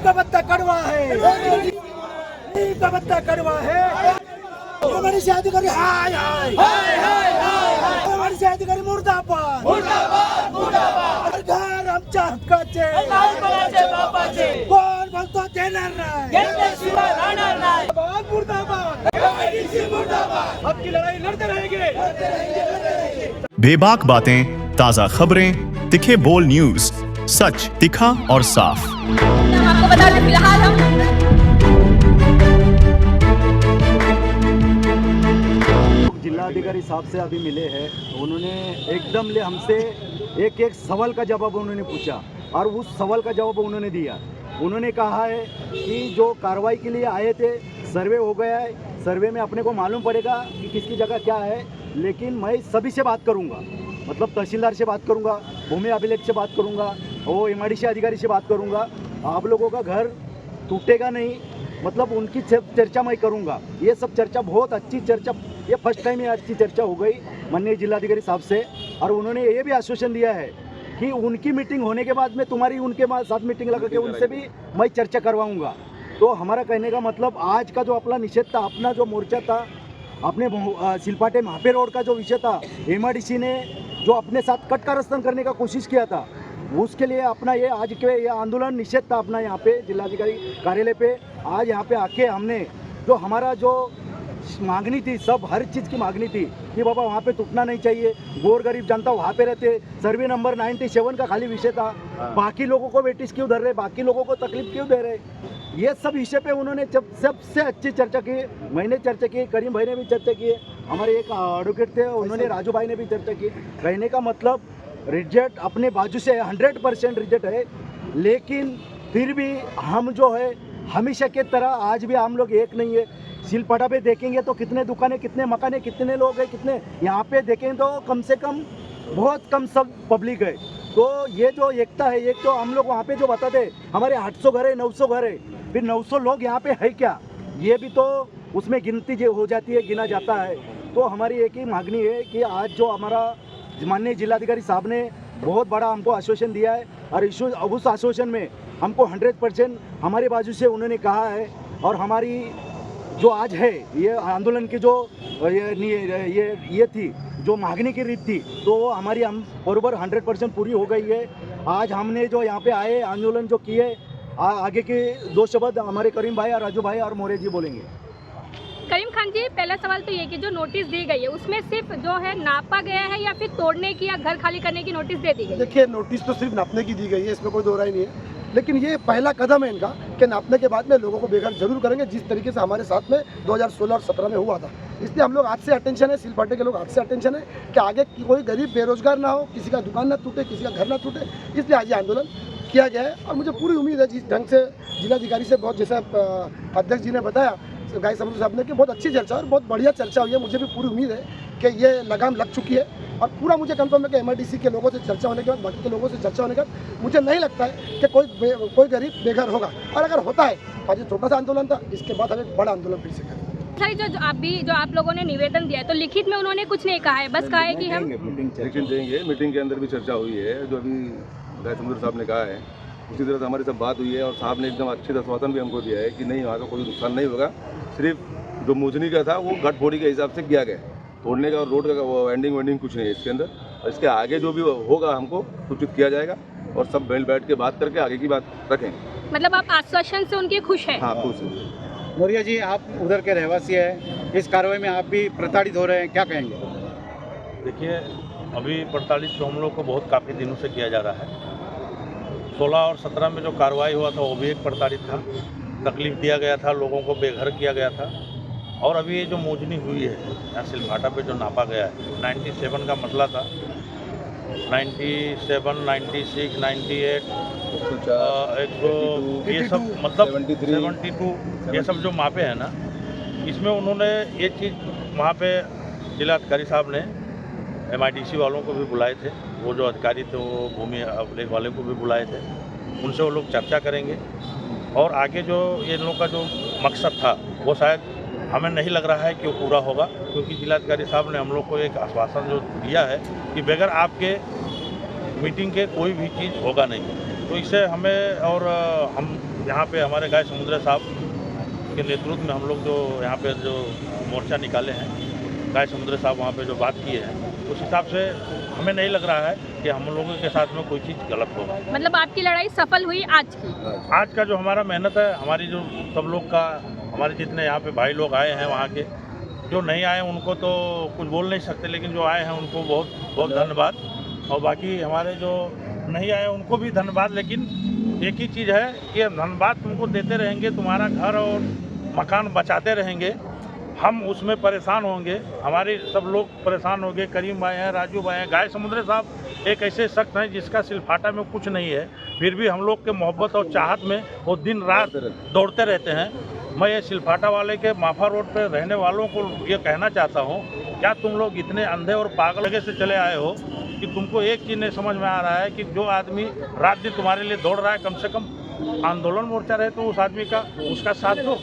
का पत्ता कड़वा है, नीम का पत्ता कड़वा है। हमारे से अधिकारी हाय हाय हाय हाय हाय, हमारे से अधिकारी मुर्दाबाद मुर्दाबाद मुर्दाबाद। घर आमच्या हक्काचे बापाचे, कोण बोलतो देणार नाही, घेतल्याशिवाय राहणार नाही। मुर्दाबाद मुर्दाबाद, आपकी लड़ाई लड़ते रहेंगे। बेबाक बातें, ताजा खबरें, तिखे बोल न्यूज, सच तिखा और साफ। आपको बता दें फिलहाल हम जिलाधिकारी साहब से अभी मिले हैं। उन्होंने एकदम ले हमसे एक एक सवाल का जवाब उन्होंने पूछा और उस सवाल का जवाब उन्होंने दिया। उन्होंने कहा है कि जो कार्रवाई के लिए आए थे सर्वे हो गया है, सर्वे में अपने को मालूम पड़ेगा कि किसकी जगह क्या है, लेकिन मैं सभी से बात करूंगा, मतलब तहसीलदार से बात करूंगा, भूमि अभिलेख से बात करूंगा, वो MIDC अधिकारी से बात करूंगा। आप लोगों का घर टूटेगा नहीं, मतलब उनकी चर्चा मैं करूंगा। ये सब चर्चा बहुत अच्छी चर्चा, ये फर्स्ट टाइम ये अच्छी चर्चा हो गई माननीय जिलाधिकारी साहब से। और उन्होंने ये भी आश्वासन दिया है कि उनकी मीटिंग होने के बाद में तुम्हारी उनके साथ मीटिंग लगा के उनसे भी मैं चर्चा करवाऊंगा। तो हमारा कहने का मतलब आज का जो अपना निषेध था, अपना जो मोर्चा था, अपने सिलपाटे महापे रोड का जो विषय था, MIDC ने जो अपने साथ कट कारस्थान करने का कोशिश किया था, उसके लिए अपना ये आज के ये आंदोलन निषेध था अपना यहाँ पे जिलाधिकारी कार्यालय पे। आज यहाँ पे आके हमने जो हमारा जो मांगनी थी, सब हर चीज़ की मांगनी थी कि बाबा वहाँ पे टूटना नहीं चाहिए, गोर गरीब जनता वहाँ पे रहते, सर्वे नंबर 97 का खाली विषय था, बाकी लोगों को वेटिस क्यों धर रहे, बाकी लोगों को तकलीफ क्यों दे रहे, ये सब विषय पे उन्होंने सबसे अच्छी चर्चा की। मैंने चर्चा की, करीम भाई ने भी चर्चा की, हमारे एक एडवोकेट थे उन्होंने, राजू भाई ने भी चर्चा की। कहने का मतलब रिजल्ट अपने बाजू से 100% रिजल्ट है, लेकिन फिर भी हम जो है हमेशा के तरह आज भी हम लोग एक नहीं है। सिलपटा पे देखेंगे तो कितने दुकानें, कितने मकाने, कितने लोग हैं, कितने यहाँ पे देखेंगे तो कम से कम बहुत कम सब पब्लिक है। तो ये जो एकता है, एक तो हम लोग वहाँ पे जो बताते हमारे 800 घर है, 900 घर है, फिर 900 लोग यहाँ पे है क्या, ये भी तो उसमें गिनती जो हो जाती है, गिना जाता है। तो हमारी एक ही मांगनी है कि आज जो हमारा माननीय जिलाधिकारी साहब ने बहुत बड़ा हमको आश्वासन दिया है और उस आश्वासन में हमको 100% हमारे बाजू से उन्होंने कहा है। और हमारी जो आज है ये आंदोलन की जो ये थी जो मांगने की रीत थी, तो वो हमारी हम बराबर 100% पूरी हो गई है। आज हमने जो यहाँ पे आए आंदोलन जो किए, आगे के 2 शब्द हमारे करीम भाई और राजू भाई और मोरे जी बोलेंगे। करीम खान जी, पहला सवाल तो ये कि जो नोटिस दी गई है उसमें सिर्फ जो है नापा गया है या फिर तोड़ने की या घर खाली करने की नोटिस दे दी गई? देखिए, नोटिस तो सिर्फ नापने की दी गई है, इसमें कोई दो राय नहीं है, लेकिन ये पहला कदम है इनका कि नापने के बाद में लोगों को बेघर जरूर करेंगे, जिस तरीके से हमारे साथ में 2016 और 17 में हुआ था। इसलिए हम लोग आज से अटेंशन है, सिलपाटे के लोग आज से अटेंशन है कि आगे कोई गरीब बेरोजगार ना हो, किसी का दुकान ना टूटे, किसी का घर ना टूटे, इसलिए आज ये आंदोलन किया गया है। और मुझे पूरी उम्मीद है जिस ढंग से जिलाधिकारी से बहुत, जैसा अध्यक्ष जी ने बताया गाय समुद्र साहब ने, कि बहुत अच्छी चर्चा और बहुत बढ़िया चर्चा हुई है। मुझे भी पूरी उम्मीद है कि ये लगाम लग चुकी है और पूरा मुझे कंफर्म है कि MIDC के लोगों से चर्चा होने के बाद, बाकी के लोगों से चर्चा होने के बाद मुझे नहीं लगता है कि कोई गरीब बेघर होगा। और अगर होता है, आज ये छोटा सा आंदोलन था, इसके बाद हम एक बड़ा आंदोलन फिर से करेंगे। सर, जो आप लोगों ने निवेदन दिया है, तो लिखित में उन्होंने कुछ नहीं कहा है, बस कहा है कि हम मीटिंग देंगे। मीटिंग के अंदर भी चर्चा हुई है, जो अभी गाय समुद्र साहब ने कहा है उसी तरह से हमारी सब बात हुई है और साहब ने एकदम अच्छे आश्वासन भी हमको दिया है कि नहीं, वहाँ का कोई नुकसान नहीं होगा। सिर्फ जो मोजनी का था वो गट फोड़ी के हिसाब से किया गया, तोड़ने का और रोड का वेंडिंग कुछ नहीं है इसके अंदर। और इसके आगे जो भी होगा हमको सूचित किया जाएगा और सब बैठ के बात करके आगे की बात रखेंगे। मतलब आप आश्वासन से उनके खुश हैं? हाँ, खुश हैं। मौर्य जी, आप उधर के रहवासी हैं, इस कार्रवाई में आप भी प्रताड़ित हो रहे हैं, क्या कहेंगे? देखिए, अभी प्रताड़ित तो हम लोग को बहुत काफ़ी दिनों से किया जा रहा है। 16 और 17 में जो कार्रवाई हुआ था वो भी एक प्रताड़ित था, तकलीफ दिया गया था, लोगों को बेघर किया गया था। और अभी ये जो मोजनी हुई है यहाँ सिलभाटा पे जो नापा गया है, 97 का मसला था, 97, 96, 98, 100, ये सब मतलब 72 ये सब जो मापे हैं ना, इसमें उन्होंने ये चीज़ वहाँ पे जिलाधिकारी साहब ने MIDC वालों को भी बुलाए थे, वो जो अधिकारी थे वो भूमि अभिलेख वाले को भी बुलाए थे, उनसे वो लोग चर्चा करेंगे। और आगे जो ये लोग का जो मकसद था वो शायद हमें नहीं लग रहा है कि वो पूरा होगा, क्योंकि जिलाधिकारी साहब ने हम लोग को एक आश्वासन जो दिया है कि बगैर आपके मीटिंग के कोई भी चीज़ होगा नहीं। तो इससे हमें और हम यहाँ पे हमारे गाय समुद्र साहब के नेतृत्व में हम लोग जो यहाँ पे जो मोर्चा निकाले हैं, गाय समुद्र साहब वहाँ पे जो बात किए हैं, उस हिसाब से हमें नहीं लग रहा है कि हम लोगों के साथ में कोई चीज़ गलत होगा। मतलब आपकी लड़ाई सफल हुई आज की? आज का जो हमारा मेहनत है, हमारी जो सब लोग का, हमारे जितने यहाँ पे भाई लोग आए हैं वहाँ के, जो नहीं आए उनको तो कुछ बोल नहीं सकते, लेकिन जो आए हैं उनको बहुत बहुत धन्यवाद। और बाकी हमारे जो नहीं आए उनको भी धन्यवाद। लेकिन एक ही चीज़ है कि धन्यवाद तुमको देते रहेंगे, तुम्हारा घर और मकान बचाते रहेंगे, हम उसमें परेशान होंगे, हमारे सब लोग परेशान होंगे। करीम भाई हैं, राजू भाई हैं, गाय समुद्र साहब एक ऐसे शख्स हैं जिसका सिलफाटा में कुछ नहीं है, फिर भी हम लोग के मोहब्बत और चाहत में वो दिन रात दौड़ते रहते हैं। मैं ये सिलफाटा वाले के माफा रोड पे रहने वालों को ये कहना चाहता हूँ, क्या तुम लोग इतने अंधे और पागल जगह से चले आए हो कि तुमको एक चीज़ नहीं समझ में आ रहा है कि जो आदमी रात दिन तुम्हारे लिए दौड़ रहा है, कम से कम आंदोलन मोर्चा रहे तो उस आदमी का उसका साथ दो।